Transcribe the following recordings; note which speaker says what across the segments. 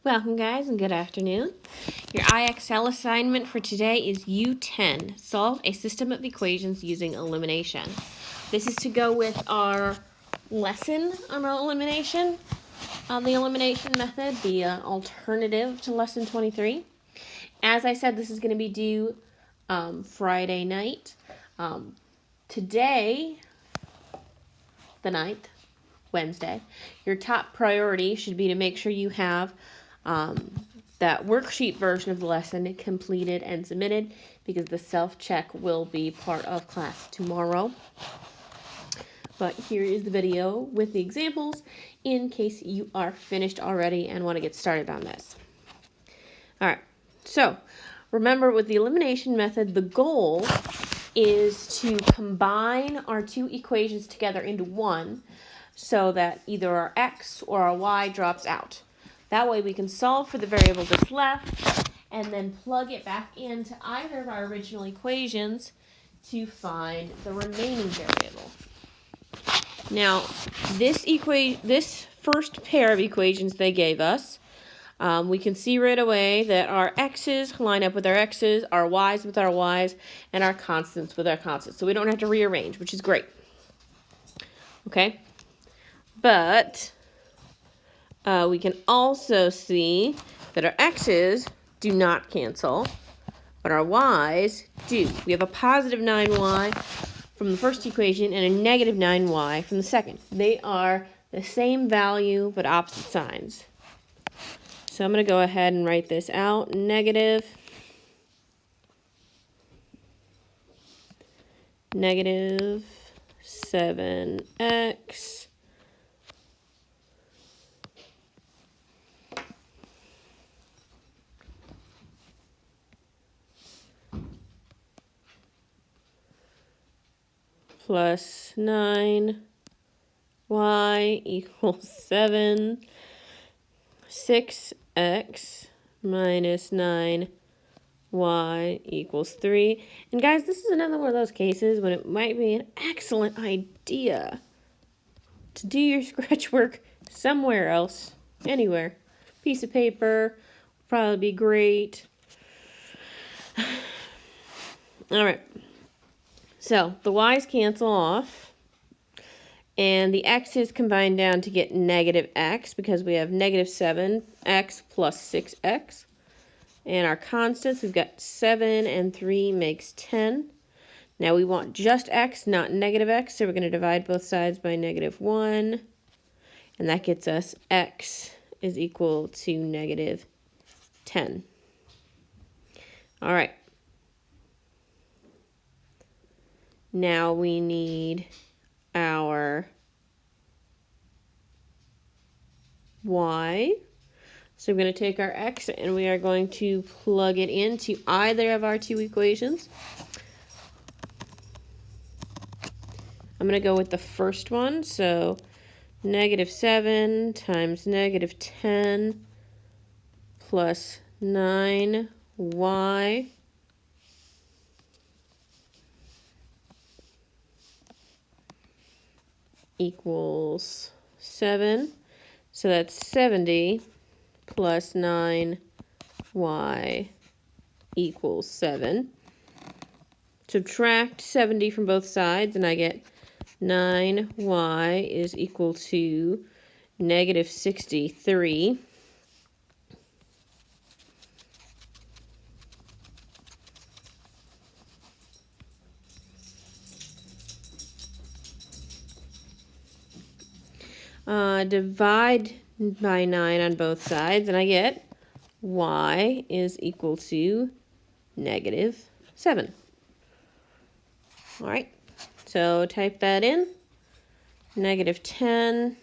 Speaker 1: Welcome guys and good afternoon. Your iXL assignment for today is U10, solve a system of equations using elimination. This is to go with our lesson on elimination, the elimination method, the alternative to lesson 23. As I said, this is going to be due Friday night. Today, the 9th, Wednesday, your top priority should be to make sure you have that worksheet version of the lesson completed and submitted, because the self-check will be part of class tomorrow. But here is the video with the examples in case you are finished already and want to get started on this. All right, so remember, with the elimination method, the goal is to combine our two equations together into one so that either our x or our y drops out. That way we can solve for the variable that's left and then plug it back into either of our original equations to find the remaining variable. Now, this first pair of equations they gave us, we can see right away that our x's line up with our x's, our y's with our y's, and our constants with our constants. So we don't have to rearrange, which is great. Okay? But we can also see that our x's do not cancel, but our y's do. We have a positive 9y from the first equation and a negative 9y from the second. They are the same value but opposite signs. So I'm going to go ahead and write this out. Negative 7x plus 9y equals 7. 6x minus 9y equals 3. And guys, this is another one of those cases when it might be an excellent idea to do your scratch work somewhere else, anywhere. Piece of paper would probably be great. All right. So the y's cancel off, and the x's combine down to get negative x, because we have negative 7x plus 6x. And our constants, we've got 7 and 3 makes 10. Now we want just x, not negative x, so we're going to divide both sides by negative 1. And that gets us x is equal to negative 10. All right. Now we need our y. So we're going to take our x and we are going to plug it into either of our two equations. I'm going to go with the first one. So negative 7 times negative 10 plus 9y equals 7. So that's 70 plus 9y equals 7. Subtract 70 from both sides, and I get 9y is equal to negative 63. Divide by 9 on both sides, and I get y is equal to negative 7. All right, so type that in. Negative 10,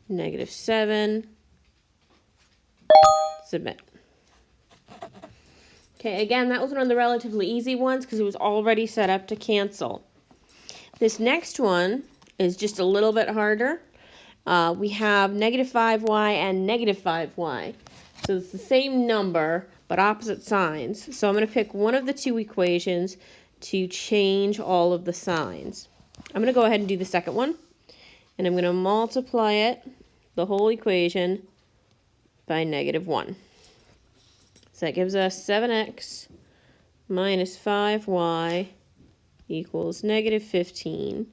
Speaker 1: negative 7, submit. Okay, again, that was one of the relatively easy ones because it was already set up to cancel. This next one is just a little bit harder. We have negative 5y and negative 5y. So it's the same number, but opposite signs. So I'm going to pick one of the two equations to change all of the signs. I'm going to go ahead and do the second one. And I'm going to multiply it the whole equation by -1. So that gives us 7x minus 5y equals -15.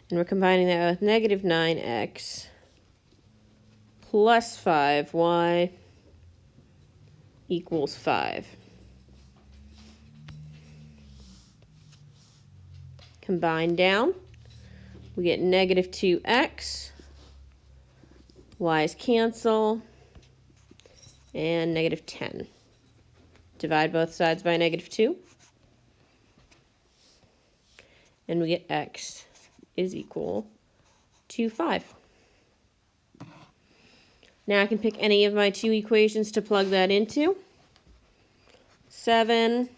Speaker 1: And we're combining that with -9x plus 5y equals 5. Combine down, we get -2x, y's cancel, and -10. Divide both sides by -2, and we get x is equal to 5. Now I can pick any of my two equations to plug that into. 7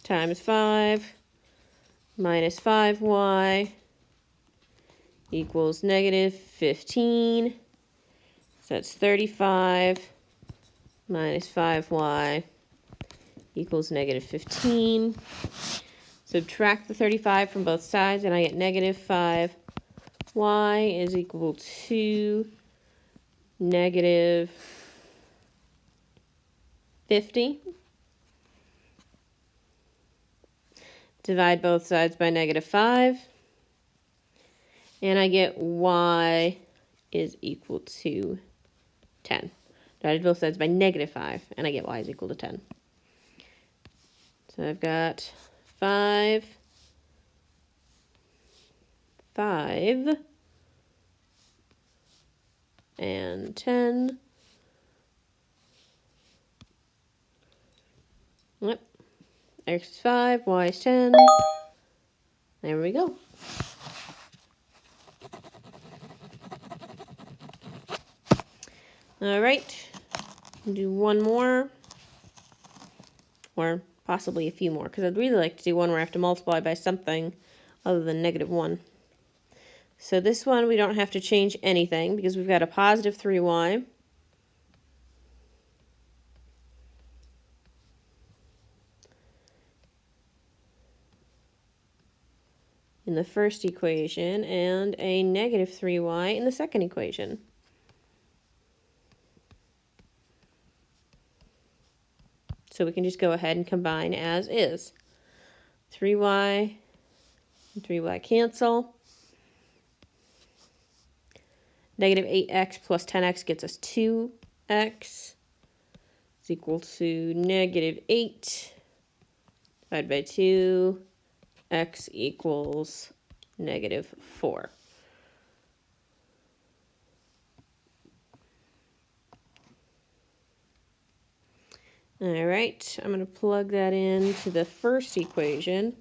Speaker 1: times 5 minus 5y equals -15. So that's 35 minus 5y equals -15. Subtract the 35 from both sides, and I get -5y is equal to -50. Divide both sides by -5, and I get y is equal to 10. Divide both sides by -5, and I get y is equal to 10. So I've got 5, and 10. Yep. X is 5, y is 10. There we go. All right. Do one more, or possibly a few more, because I'd really like to do one where I have to multiply by something other than -1. So this one we don't have to change anything because we've got a positive 3y. In the first equation and a -3y in the second equation. So we can just go ahead and combine as is. 3y and 3y cancel. -8x plus 10x gets us 2x. Is equal to -8 divided by 2. X equals -4. All right, I'm going to plug that into the first equation.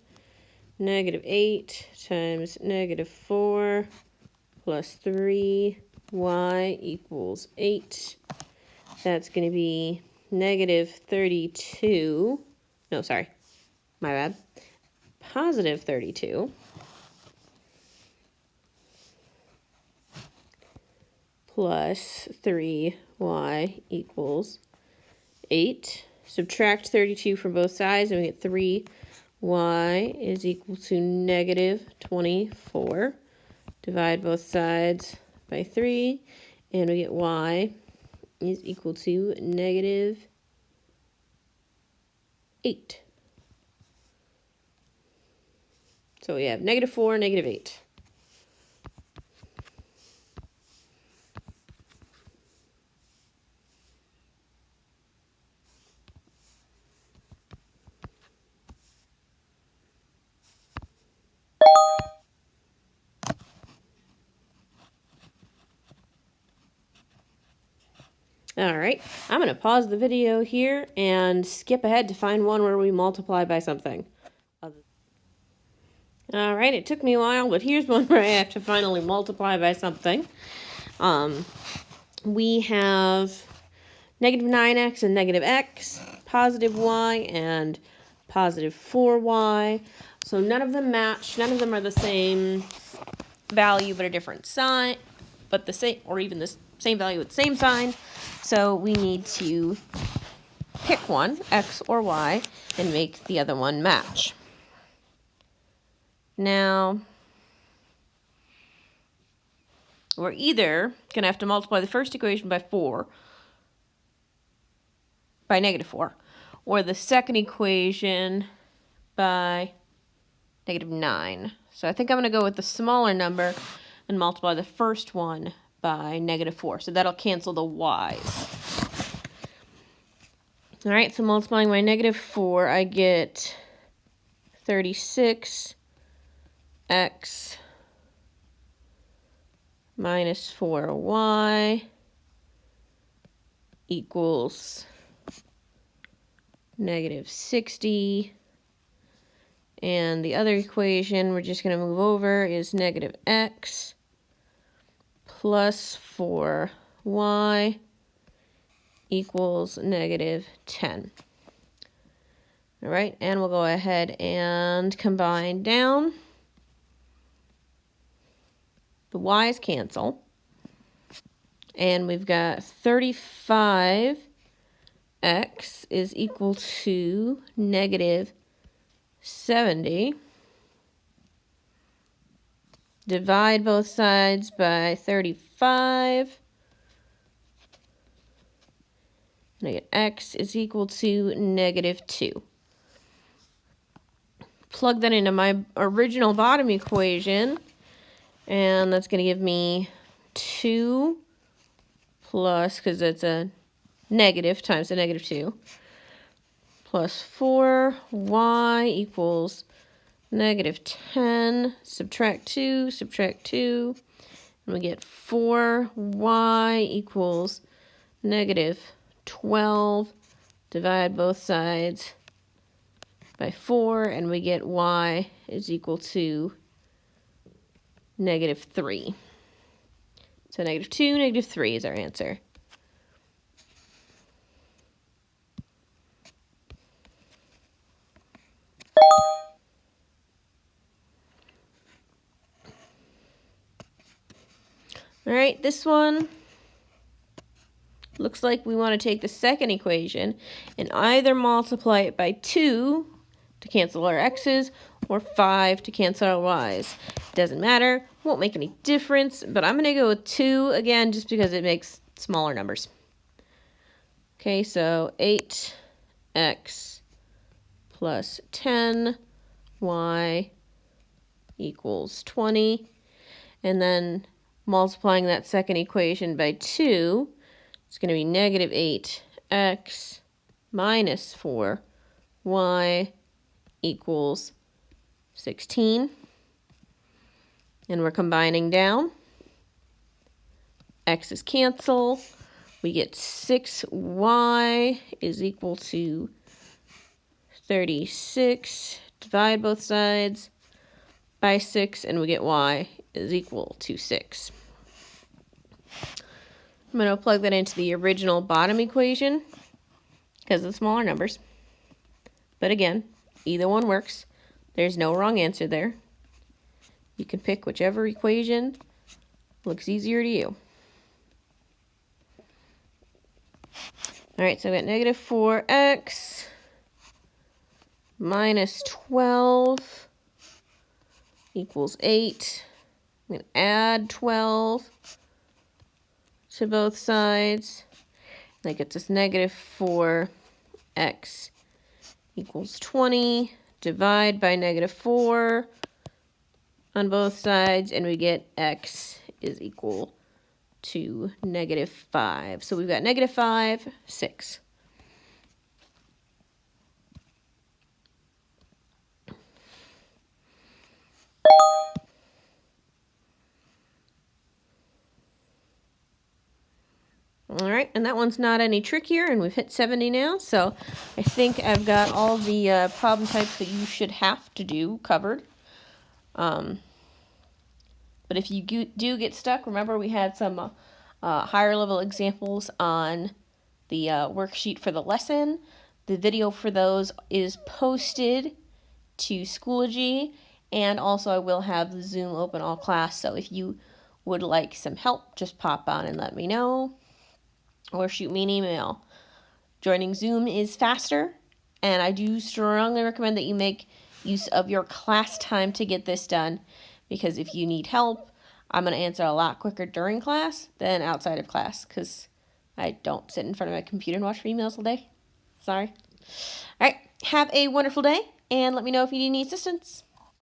Speaker 1: -8 times -4 plus 3y equals 8. That's going to be -32. No, sorry, my bad. Positive 32 plus 3y equals 8. Subtract 32 from both sides, and we get 3y is equal to -24. Divide both sides by 3, and we get y is equal to -8. So we have -4, -8. All right, I'm going to pause the video here and skip ahead to find one where we multiply by something. All right, it took me a while, but here's one where I have to finally multiply by something. We have -9x and -x, positive y and positive 4y. So none of them match. None of them are the same value but a different sign, but the same, or even the same value with the same sign. So we need to pick one, x or y, and make the other one match. Now, we're either going to have to multiply the first equation by negative 4, or the second equation by negative 9. So I think I'm going to go with the smaller number and multiply the first one by negative 4. So that'll cancel the y's. All right, so multiplying by negative 4, I get 36x minus 4y equals negative 60. And the other equation we're just going to move over is negative x plus 4y equals negative 10. All right, and we'll go ahead and combine down. The y's cancel. And we've got 35x is equal to negative 70. Divide both sides by 35. And I get x is equal to negative 2. Plug that into my original bottom equation, and that's going to give me 2 plus, because it's a negative times a negative 2, plus 4y equals negative 10, subtract 2, and we get 4y equals negative 12. Divide both sides by 4, and we get y is equal to negative 3. So negative 2, negative 3 is our answer. All right, this one looks like we want to take the second equation and either multiply it by 2 to cancel our x's or 5 to cancel our y's. Doesn't matter, won't make any difference, but I'm going to go with 2 again just because it makes smaller numbers. Okay, so 8x plus 10y equals 20, and then multiplying that second equation by 2, it's going to be negative 8x minus 4y equals 16. And we're combining down. X's cancel. We get 6y is equal to 36. Divide both sides by 6, and we get y is equal to 6. I'm going to plug that into the original bottom equation because of the smaller numbers. But again, either one works. There's no wrong answer there. You can pick whichever equation looks easier to you. All right, so I've got negative 4x minus 12 equals 8. I'm going to add 12 to both sides. That gets us negative 4x equals 20. Divide by negative 4 on both sides, and we get x is equal to negative 5. So we've got negative 5, 6. All right, and that one's not any trickier, and we've hit 70 now, so I think I've got all the problem types that you should have to do covered. But if you do get stuck, remember we had some higher level examples on the worksheet for the lesson. The video for those is posted to Schoology, and also I will have the Zoom open all class, so if you would like some help, just pop on and let me know, or shoot me an email. Joining Zoom is faster, and I do strongly recommend that you make use of your class time to get this done, because if you need help, I'm going to answer a lot quicker during class than outside of class because I don't sit in front of my computer and watch emails all day. Sorry. All right. Have a wonderful day, and let me know if you need any assistance.